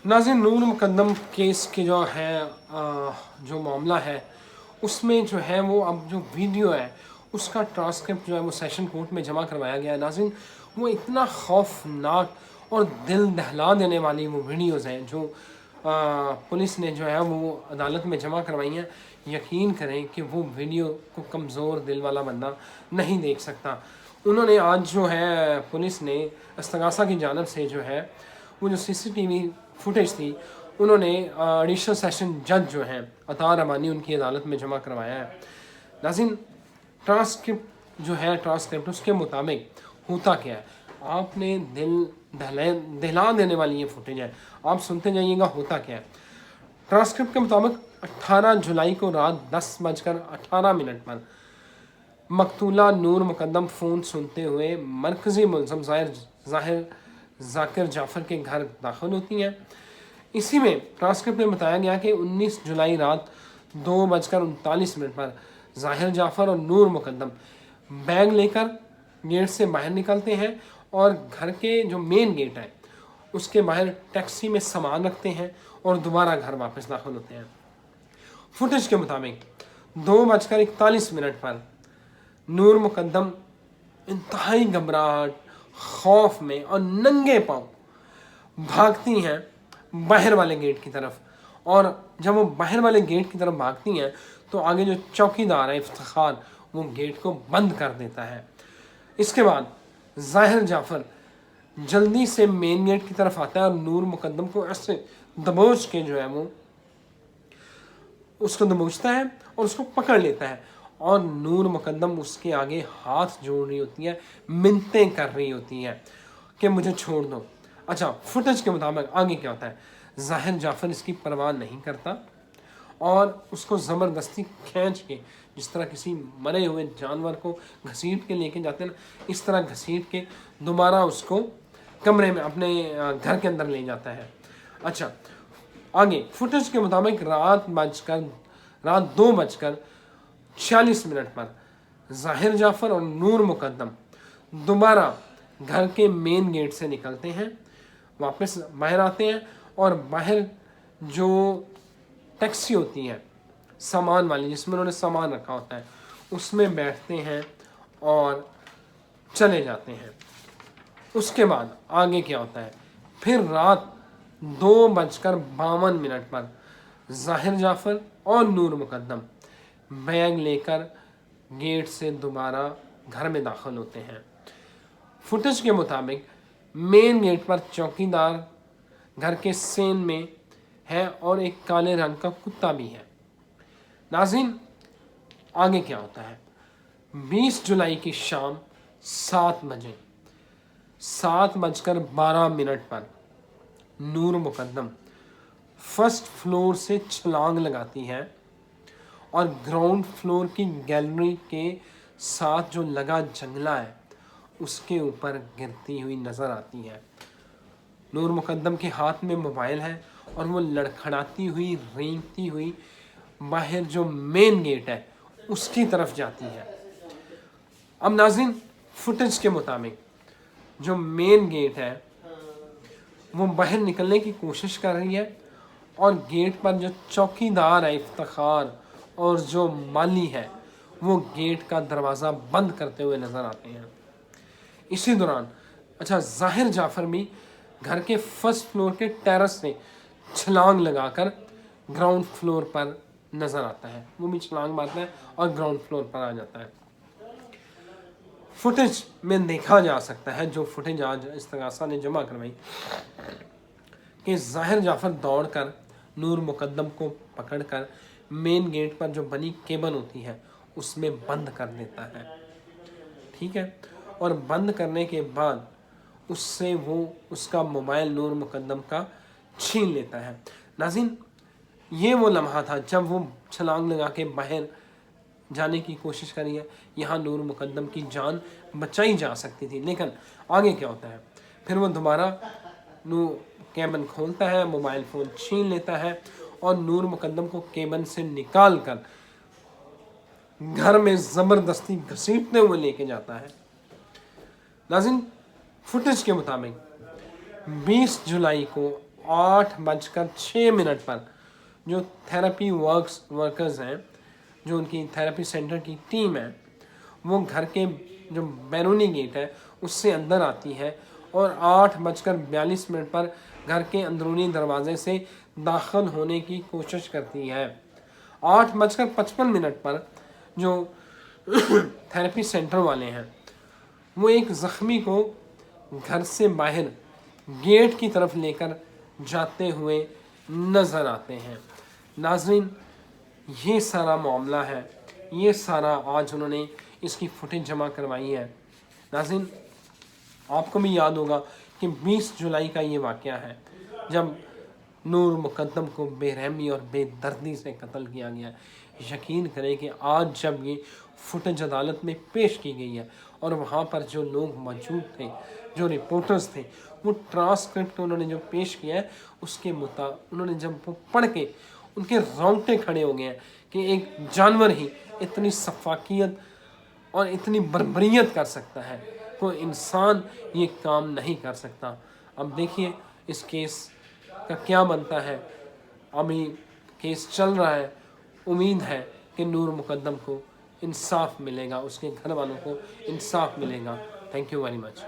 नाज़रीन, नूर मुकद्दम केस के जो है जो मामला है उसमें जो है वो अब जो वीडियो है उसका ट्रांसक्रिप्ट जो है वो सेशन कोर्ट में जमा करवाया गया है। नाज़रीन, वो इतना खौफनाक और दिल दहला देने वाली वो वीडियोज़ हैं जो पुलिस ने जो है वो अदालत में जमा करवाई हैं। यकीन करें कि वो वीडियो को कमज़ोर दिल वाला बंदा नहीं देख सकता। उन्होंने आज जो है पुलिस ने इस्तगासा की जानब से जो है वो जो CCTV फुटेज थी उन्होंने एडिशनल सेशन जज जो हैं अतार अमानी उनकी अदालत में जमा करवाया है। नाज़रीन, ट्रांसक्रिप्ट जो है ट्रांसक्रिप्ट उसके मुताबिक होता क्या है, आपने दिल दहला देने वाली ये फुटेज है, आप सुनते जाइएगा होता क्या है। ट्रांसक्रिप्ट के मुताबिक 18 जुलाई को रात 10:18 पर मकतूला नूर मुकद्दम फ़ोन सुनते हुए मरकज़ी मुलज़म ज़ाहिर ज़ाकिर जाफ़र के घर दाखिल होती हैं। इसी में ट्रांसक्रिप्ट में बताया गया कि 19 जुलाई रात 2:39 पर ज़ाहिर जाफ़र और नूर मुकद्दम बैग लेकर गेट से बाहर निकलते हैं और घर के जो मेन गेट है उसके बाहर टैक्सी में सामान रखते हैं और दोबारा घर वापस दाखिल होते हैं। फुटेज के मुताबिक 2:41 पर नूर मुकद्दम इंतहाई घबराहट खौफ में और नंगे पांव भागती हैं बाहर वाले गेट की तरफ, और जब वो बाहर वाले गेट की तरफ भागती हैं तो आगे जो चौकीदार है इफ्तिखार वो गेट को बंद कर देता है। इसके बाद ज़ाहिर जाफ़र जल्दी से मेन गेट की तरफ आता है और नूर मुकद्दम को ऐसे दबोच के जो है वो उसको दबोचता है और उसको पकड़ लेता है, और नूर मुकद्दम उसके आगे हाथ जोड़ रही होती है, मिन्नतें कर रही होती हैं कि मुझे छोड़ दो। अच्छा, फुटेज के मुताबिक आगे क्या होता है, ज़ाहिर जाफ़र इसकी परवाह नहीं करता और उसको ज़बरदस्ती खींच के, जिस तरह किसी मरे हुए जानवर को घसीट के लेके जाते हैं ना, इस तरह घसीट के दोबारा उसको कमरे में अपने घर के अंदर ले जाता है। अच्छा, आगे फुटेज के मुताबिक रात 2:46 पर ज़ाहिर जाफ़र और नूर मुकद्दम दोबारा घर के मेन गेट से निकलते हैं, वापस बाहर आते हैं और बाहर जो टैक्सी होती है सामान वाली जिसमें उन्होंने सामान रखा होता है उसमें बैठते हैं और चले जाते हैं। उसके बाद आगे क्या होता है, फिर रात 2:52 पर ज़ाहिर जाफ़र और नूर मुकद्दम बैग लेकर गेट से दोबारा घर में दाखिल होते हैं। फुटेज के मुताबिक मेन गेट पर चौकीदार घर के सेन में है और एक काले रंग का कुत्ता भी है। नाज़रीन, आगे क्या होता है, 20 जुलाई की शाम 7:12 पर नूर मुकद्दम फर्स्ट फ्लोर से छलांग लगाती है और ग्राउंड फ्लोर की गैलरी के साथ जो लगा जंगला है उसके ऊपर गिरती हुई नज़र आती है। नूर मुकद्दम के हाथ में मोबाइल है और वो लड़खड़ाती हुई रेंगती हुई बाहर जो मेन गेट है उसकी तरफ जाती है। अब नाज़रीन, फुटेज के मुताबिक जो मेन गेट है वो बाहर निकलने की कोशिश कर रही है और गेट पर जो चौकीदार है इफ्तिखार और जो माली है वो गेट का दरवाज़ा बंद करते हुए नज़र आते हैं। इसी दौरान अच्छा, ज़ाहिर जाफ़र भी घर के फर्स्ट फ्लोर के टेरेस से छलांग लगाकर ग्राउंड फ्लोर पर नज़र आता है, वो भी छलांग मारता है और ग्राउंड फ्लोर पर आ जाता है। फुटेज में देखा जा सकता है, जो फुटेज आज इस्तगासा ने जमा करवाई, कि ज़ाहिर जाफ़र दौड़कर नूर मुकद्दम को पकड़कर मेन गेट पर जो बनी केबल होती है उसमें बंद कर देता है। ठीक है, और बंद करने के बाद उससे वो उसका मोबाइल नूर मुकद्दम का छीन लेता है। नाज़रीन, ये वो लम्हा था जब वो छलांग लगा के बाहर जाने की कोशिश करी है। यहाँ नूर मुकद्दम की जान बचाई जा सकती थी, लेकिन आगे क्या होता है, फिर वो दोबारा केबन खोलता है, मोबाइल फ़ोन छीन लेता है और नूर मुकद्दम को केबन से निकाल कर घर में ज़बरदस्ती घसीटते हुए लेके जाता है। नाज़रीन, फुटेज के मुताबिक 20 जुलाई को 8:06 पर जो थेरेपी वर्कर्स हैं, जो उनकी थेरेपी सेंटर की टीम है, वो घर के जो बैरूनी गेट है उससे अंदर आती है और 8:42 पर घर के अंदरूनी दरवाजे से दाखिल होने की कोशिश करती है। 8:55 पर जो थेरेपी सेंटर वाले हैं वो एक ज़ख्मी को घर से बाहर गेट की तरफ लेकर जाते हुए नज़र आते हैं। नाज़रीन, ये सारा मामला है, ये सारा आज उन्होंने इसकी फुटेज जमा करवाई है। नाज़रीन, आपको भी याद होगा कि 20 जुलाई का ये वाक़या है जब नूर मुक़द्दम को बेरहमी और बेदर्दी से कत्ल किया गया। यकीन करें कि आज जब ये फुटेज अदालत में पेश की गई है और वहाँ पर जो लोग मौजूद थे, जो रिपोर्टर्स थे, वो ट्रांसक्रिप्ट उन्होंने जो पेश किया है उसके उन्होंने जब वो पढ़ के उनके रोंगटे खड़े हो गए हैं कि एक जानवर ही इतनी सफाकियत और इतनी बर्बरियत कर सकता है, कोई इंसान ये काम नहीं कर सकता। अब देखिए इस केस का क्या बनता है। अभी केस चल रहा है, उम्मीद है कि नूर मुक़द्दम को इंसाफ मिलेगा, उसके घर वालों को इंसाफ मिलेगा। Thank you very much.